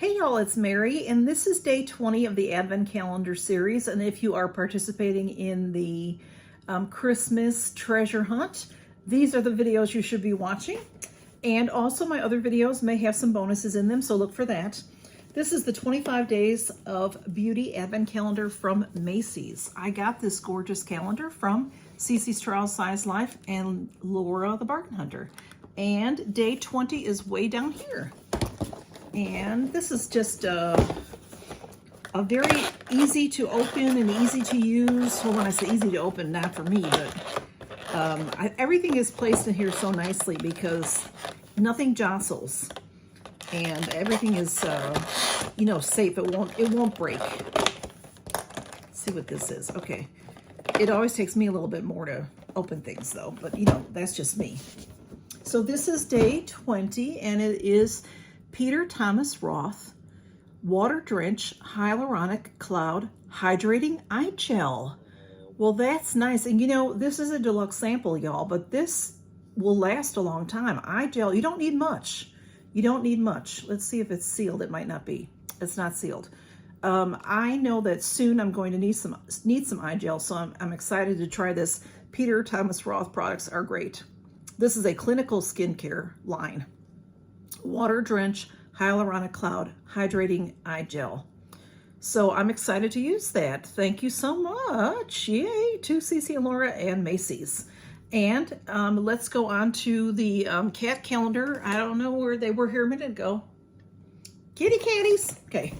Hey y'all, it's Mary, and this is day 20 of the Advent Calendar series. And if you are participating in the Christmas treasure hunt, these are the videos you should be watching. And also my other videos may have some bonuses in them, so look for that. This is the 25 Days of Beauty Advent Calendar from Macy's. I got this gorgeous calendar from Cece Strauss Size Life and Laura the Bargain Hunter. And day 20 is way down here. And this is just a very easy to open and easy to use. Well, when I say easy to open, not for me, but everything is placed in here so nicely because nothing jostles and everything is, you know, safe. It won't break. Let's see what this is. Okay, it always takes me a little bit more to open things though, but you know, that's just me. So this is day 20, and it is Peter Thomas Roth Water Drench Hyaluronic Cloud Hydrating Eye Gel. Well, that's nice. And you know, this is a deluxe sample, y'all, but this will last a long time. Eye gel, you don't need much. You don't need much. Let's see if it's sealed. It might not be. It's not sealed. I know that soon I'm going to need some eye gel, so I'm excited to try this. Peter Thomas Roth products are great. This is a clinical skincare line. Water Drench Hyaluronic Cloud Hydrating Eye Gel. So I'm excited to use that. Thank you so much. Yay to Cece and Laura and Macy's. And let's go on to the cat calendar. I don't know where they were here a minute ago. Kitty catties. Okay.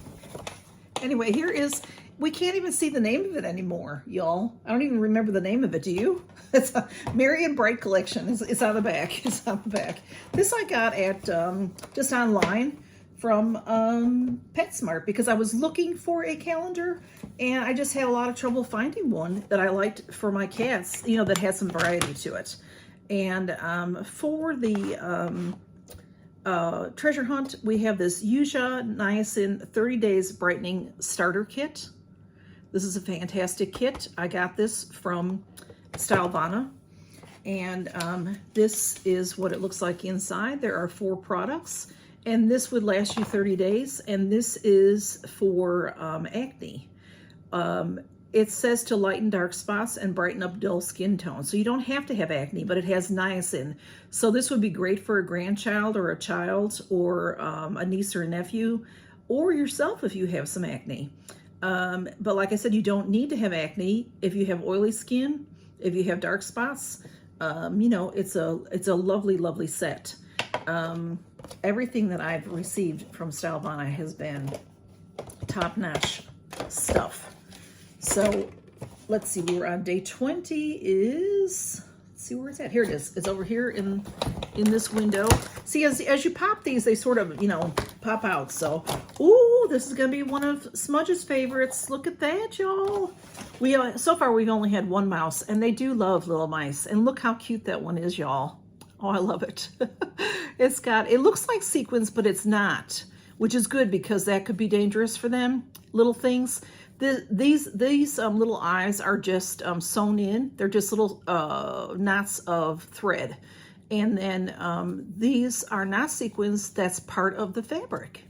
Anyway, here is, we can't even see the name of it anymore, y'all. I don't even remember the name of it. Do you? It's a Merry and Bright collection. It's on the back. It's on the back. This I got at just online from PetSmart because I was looking for a calendar and I just had a lot of trouble finding one that I liked for my cats, you know, that had some variety to it. And for the treasure hunt, we have this Yuja Niacin 30 Days Brightening Starter Kit. This is a fantastic kit. I got this from Stylevana, and this is what it looks like inside. There are 4 products, and this would last you 30 days, and this is for acne. It says to lighten dark spots and brighten up dull skin tone. So you don't have to have acne, but it has niacin. So this would be great for a grandchild or a child or a niece or a nephew, or yourself if you have some acne. But like I said, you don't need to have acne if you have oily skin, if you have dark spots. You know, it's a lovely, lovely set. Everything that I've received from Stylevana has been top-notch stuff. So let's see, we were on day 20 is, let's see where it's at. Here it is. It's over here in this window. See, as you pop these, they sort of, you know, pop out. So, ooh, this is going to be one of Smudge's favorites. Look at that, y'all. So far, we've only had one mouse, and they do love little mice. And look how cute that one is, y'all. Oh, I love it. It looks like sequins, but it's not, which is good because that could be dangerous for them, little things. These little eyes are just sewn in. They're just little knots of thread. And then these are not sequins. That's part of the fabric.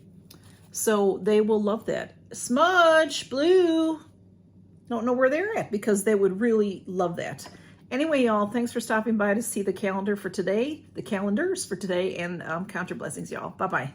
So they will love that. Smudge, Blue. Don't know where they're at because they would really love that. Anyway, y'all, thanks for stopping by to see the calendar for today, the calendars for today, and count your blessings, y'all. Bye-bye.